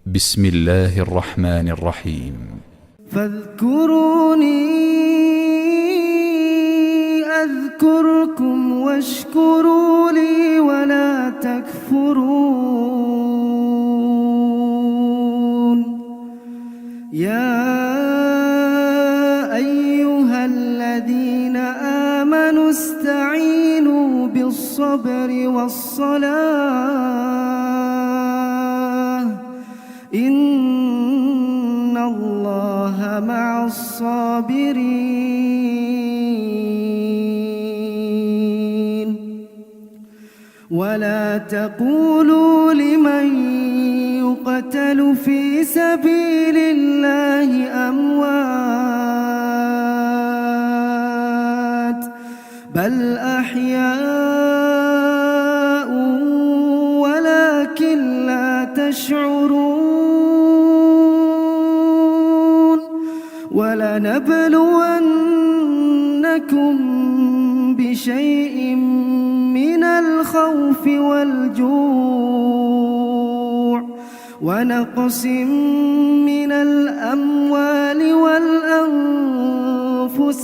بسم الله الرحمن الرحيم. فاذكروني أذكركم واشكروا لي ولا تكفرون. يا أيها الذين آمنوا استعينوا بالصبر والصلاة إن الله مع الصابرين. ولا تقولوا لمن يقتل في سبيل الله أموات بل أحياء ولكن لا تشعرون. ولنبلونكم بشيء من الخوف والجوع ونقص من الأموال والأنفس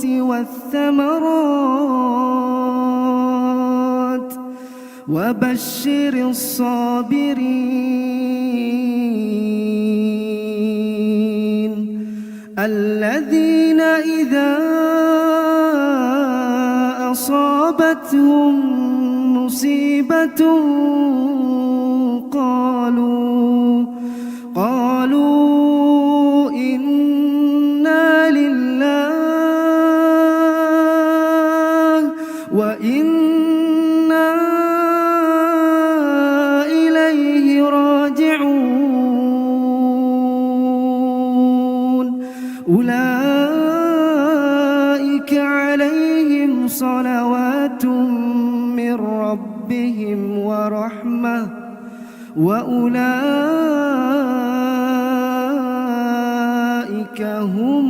والثمرات وبشر الصابرين الذين إذا أصابتهم مصيبة قالوا إنا لله وإنا إليه راجعون. أولئك عليهم صلوات من ربهم ورحمة وأولئك هم